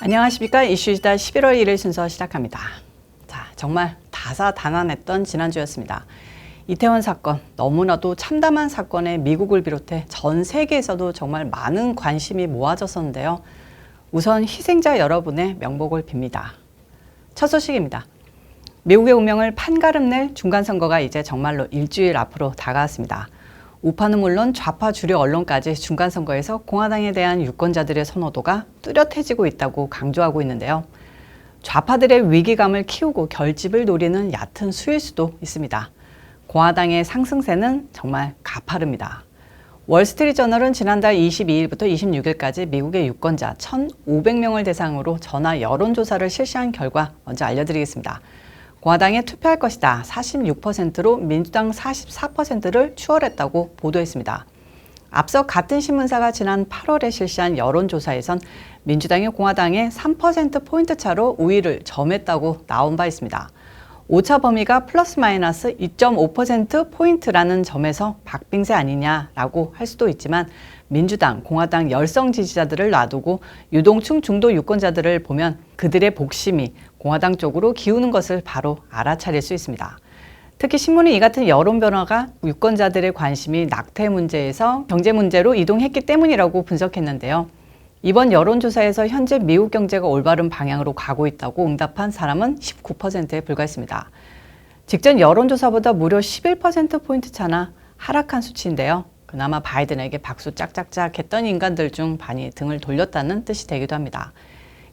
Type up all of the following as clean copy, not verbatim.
안녕하십니까. 이슈이다 11월 1일 순서 시작합니다. 자, 정말 다사다난했던 지난주였습니다. 이태원 사건, 너무나도 참담한 사건에 미국을 비롯해 전 세계에서도 정말 많은 관심이 모아졌었는데요. 우선 희생자 여러분의 명복을 빕니다. 첫 소식입니다. 미국의 운명을 판가름 중간선거가 이제 정말로 일주일 앞으로 다가왔습니다. 우파는 물론 좌파 주류 언론까지 중간선거에서 공화당에 대한 유권자들의 선호도가 뚜렷해지고 있다고 강조하고 있는데요. 좌파들의 위기감을 키우고 결집을 노리는 얕은 수일 수도 있습니다. 공화당의 상승세는 정말 가파릅니다. 월스트리트저널은 지난달 22일부터 26일까지 미국의 유권자 1,500명을 대상으로 전화 여론조사를 실시한 결과 먼저 알려드리겠습니다. 공화당에 투표할 것이다 46%로 민주당 44%를 추월했다고 보도했습니다. 앞서 같은 신문사가 지난 8월에 실시한 여론조사에선 민주당이 공화당의 3%포인트 차로 우위를 점했다고 나온 바 있습니다. 오차 범위가 플러스 마이너스 2.5%포인트라는 점에서 박빙세 아니냐라고 할 수도 있지만 민주당, 공화당 열성 지지자들을 놔두고 유동층 중도 유권자들을 보면 그들의 복심이 공화당 쪽으로 기우는 것을 바로 알아차릴 수 있습니다. 특히 신문은 이 같은 여론 변화가 유권자들의 관심이 낙태 문제에서 경제 문제로 이동했기 때문이라고 분석했는데요. 이번 여론조사에서 현재 미국 경제가 올바른 방향으로 가고 있다고 응답한 사람은 19%에 불과했습니다. 직전 여론조사보다 무려 11%포인트 차나 하락한 수치인데요. 그나마 바이든에게 박수 짝짝짝 했던 인간들 중 반이 등을 돌렸다는 뜻이 되기도 합니다.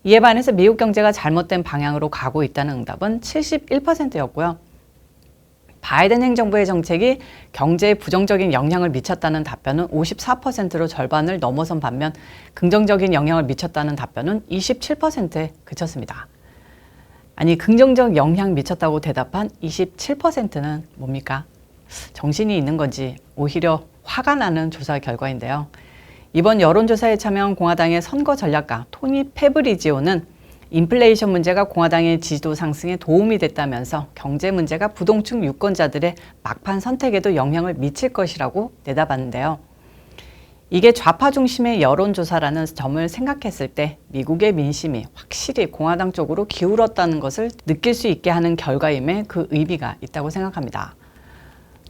이에 반해서 미국 경제가 잘못된 방향으로 가고 있다는 응답은 71%였고요. 바이든 행정부의 정책이 경제에 부정적인 영향을 미쳤다는 답변은 54%로 절반을 넘어선 반면 긍정적인 영향을 미쳤다는 답변은 27%에 그쳤습니다. 아니, 긍정적 영향 미쳤다고 대답한 27%는 뭡니까? 정신이 있는 건지 오히려 화가 나는 조사 결과인데요. 이번 여론조사에 참여한 공화당의 선거 전략가 토니 페브리지오는 인플레이션 문제가 공화당의 지지도 상승에 도움이 됐다면서 경제 문제가 부동층 유권자들의 막판 선택에도 영향을 미칠 것이라고 내다봤는데요. 이게 좌파 중심의 여론조사라는 점을 생각했을 때 미국의 민심이 확실히 공화당 쪽으로 기울었다는 것을 느낄 수 있게 하는 결과임에 그 의미가 있다고 생각합니다.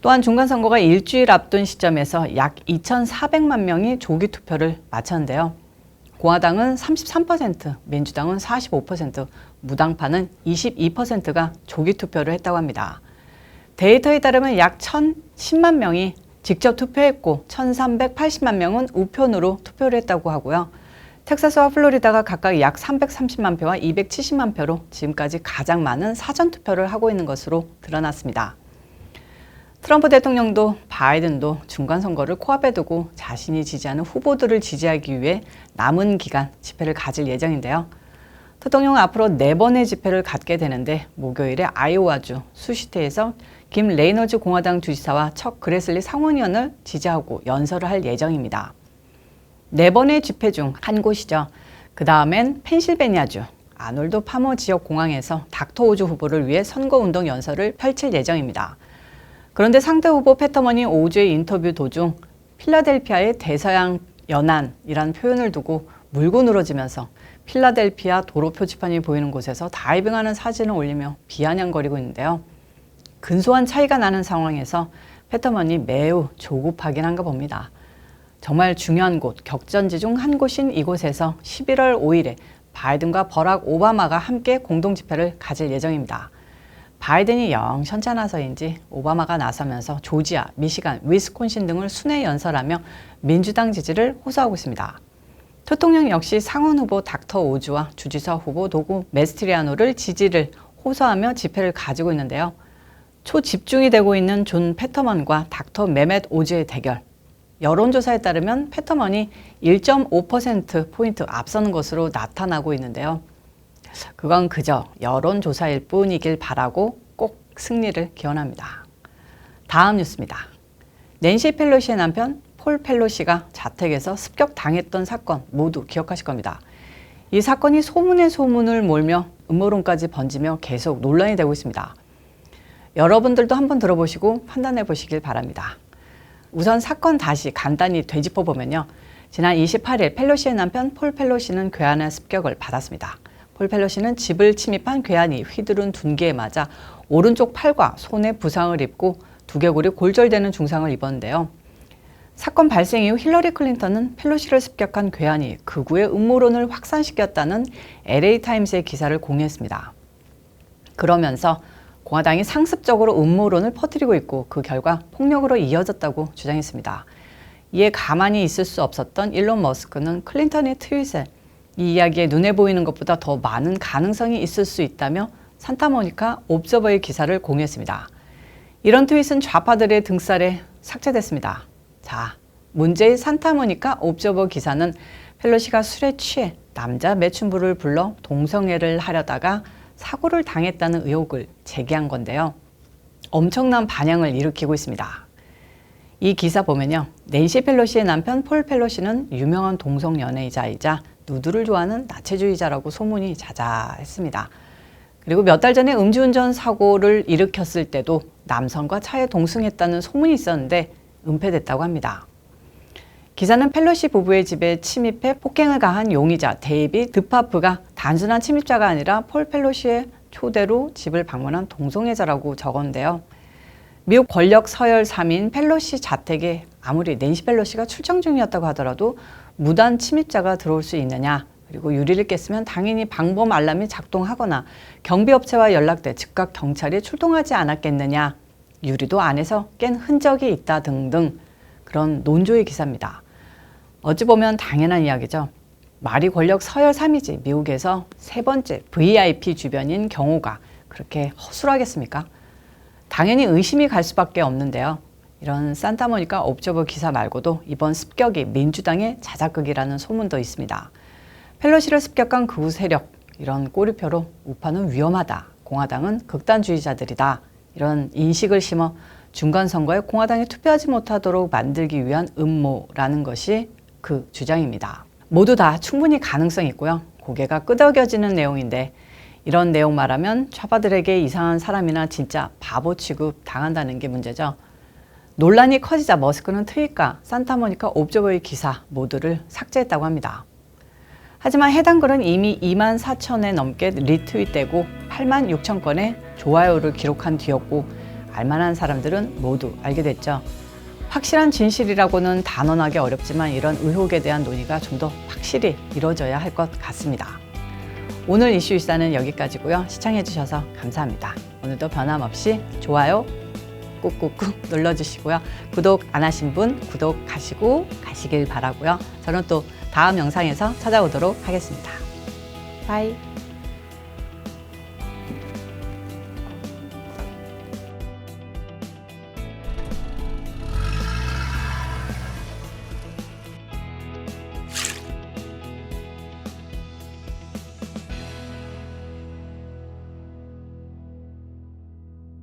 또한 중간선거가 일주일 앞둔 시점에서 약 2,400만 명이 조기 투표를 마쳤는데요. 공화당은 33%, 민주당은 45%, 무당파는 22%가 조기 투표를 했다고 합니다. 데이터에 따르면 약 1,010만 명이 직접 투표했고 1,380만 명은 우편으로 투표를 했다고 하고요. 텍사스와 플로리다가 각각 약 330만 표와 270만 표로 지금까지 가장 많은 사전투표를 하고 있는 것으로 드러났습니다. 트럼프 대통령도 바이든도 중간선거를 코앞에 두고 자신이 지지하는 후보들을 지지하기 위해 남은 기간 집회를 가질 예정인데요. 대통령은 앞으로 4번의 집회를 갖게 되는데 목요일에 아이오와주 수시태에서 김 레이너즈 공화당 주지사와 척 그레슬리 상원의원을 지지하고 연설을 할 예정입니다. 4번의 집회 중 한 곳이죠. 그 다음엔 펜실베니아주 아놀드 파머 지역 공항에서 닥터 오즈 후보를 위해 선거운동 연설을 펼칠 예정입니다. 그런데 상대 후보 패터먼이 오주의 인터뷰 도중 필라델피아의 대서양 연안이라는 표현을 두고 물고 늘어지면서 필라델피아 도로 표지판이 보이는 곳에서 다이빙하는 사진을 올리며 비아냥거리고 있는데요. 근소한 차이가 나는 상황에서 패터먼이 매우 조급하긴 한가 봅니다. 정말 중요한 곳, 격전지 중 한 곳인 이곳에서 11월 5일에 바이든과 버락 오바마가 함께 공동집회를 가질 예정입니다. 바이든이 영 현찮아서인지 오바마가 나서면서 조지아, 미시간, 위스콘신 등을 순회 연설하며 민주당 지지를 호소하고 있습니다. 대통령 역시 상원 후보 닥터 오즈와 주지사 후보 도구 메스트리아노를 지지를 호소하며 집회를 가지고 있는데요. 초집중이 되고 있는 존 패터먼과 닥터 메멧 오즈의 대결. 여론조사에 따르면 패터먼이 1.5%포인트 앞서는 것으로 나타나고 있는데요. 그건 그저 여론조사일 뿐이길 바라고 꼭 승리를 기원합니다. 다음 뉴스입니다. 낸시 펠로시의 남편 폴 펠로시가 자택에서 습격당했던 사건 모두 기억하실 겁니다. 이 사건이 소문에 소문을 몰며 음모론까지 번지며 계속 논란이 되고 있습니다. 여러분들도 한번 들어보시고 판단해 보시길 바랍니다. 우선 사건 다시 간단히 되짚어 보면요. 지난 28일 펠로시의 남편 폴 펠로시는 괴한의 습격을 받았습니다. 폴 펠로시는 집을 침입한 괴한이 휘두른 둔기에 맞아 오른쪽 팔과 손에 부상을 입고 두개골이 골절되는 중상을 입었는데요. 사건 발생 이후 힐러리 클린턴은 펠로시를 습격한 괴한이 극우의 음모론을 확산시켰다는 LA타임스의 기사를 공유했습니다. 그러면서 공화당이 상습적으로 음모론을 퍼뜨리고 있고 그 결과 폭력으로 이어졌다고 주장했습니다. 이에 가만히 있을 수 없었던 일론 머스크는 클린턴의 트윗에 이 이야기에 눈에 보이는 것보다 더 많은 가능성이 있을 수 있다며 산타모니카 옵저버의 기사를 공유했습니다. 이런 트윗은 좌파들의 등살에 삭제됐습니다. 자, 문제의 산타모니카 옵저버 기사는 펠로시가 술에 취해 남자 매춘부를 불러 동성애를 하려다가 사고를 당했다는 의혹을 제기한 건데요. 엄청난 반향을 일으키고 있습니다. 이 기사 보면요. 낸시 펠로시의 남편 폴 펠로시는 유명한 동성 연애자이자 누드를 좋아하는 나체주의자라고 소문이 자자했습니다. 그리고 몇 달 전에 음주운전 사고를 일으켰을 때도 남성과 차에 동승했다는 소문이 있었는데 은폐됐다고 합니다. 기사는 펠로시 부부의 집에 침입해 폭행을 가한 용의자 데이빗 드파프가 단순한 침입자가 아니라 폴 펠로시의 초대로 집을 방문한 동성애자라고 적었는데요. 미국 권력 서열 3인 펠로시 자택에 아무리 낸시 펠로시가 출정 중이었다고 하더라도 무단 침입자가 들어올 수 있느냐, 그리고 유리를 깼으면 당연히 방범 알람이 작동하거나 경비업체와 연락돼 즉각 경찰이 출동하지 않았겠느냐, 유리도 안에서 깬 흔적이 있다 등등 그런 논조의 기사입니다. 어찌 보면 당연한 이야기죠. 말이 권력 서열 3이지 미국에서 세 번째 VIP 주변인 경우가 그렇게 허술하겠습니까? 당연히 의심이 갈 수밖에 없는데요. 이런 산타모니카 옵저버 기사 말고도 이번 습격이 민주당의 자작극이라는 소문도 있습니다. 펠로시를 습격한 극우 세력, 이런 꼬리표로 우파는 위험하다, 공화당은 극단주의자들이다, 이런 인식을 심어 중간선거에 공화당이 투표하지 못하도록 만들기 위한 음모라는 것이 그 주장입니다. 모두 다 충분히 가능성이 있고요. 고개가 끄덕여지는 내용인데 이런 내용 말하면 좌파들에게 이상한 사람이나 진짜 바보 취급 당한다는 게 문제죠. 논란이 커지자 머스크는 트윗과 산타모니카 옵저버의 기사 모두를 삭제했다고 합니다. 하지만 해당 글은 이미 2만 4천에 넘게 리트윗되고 8만 6천 건의 좋아요를 기록한 뒤였고 알만한 사람들은 모두 알게 됐죠. 확실한 진실이라고는 단언하기 어렵지만 이런 의혹에 대한 논의가 좀 더 확실히 이루어져야 할 것 같습니다. 오늘 이슈 일사는 여기까지고요. 시청해주셔서 감사합니다. 오늘도 변함없이 좋아요 꾹꾹꾹 눌러주시고요. 구독 안 하신 분 구독하시고 가시길 바라고요. 저는 또 다음 영상에서 찾아오도록 하겠습니다. 바이.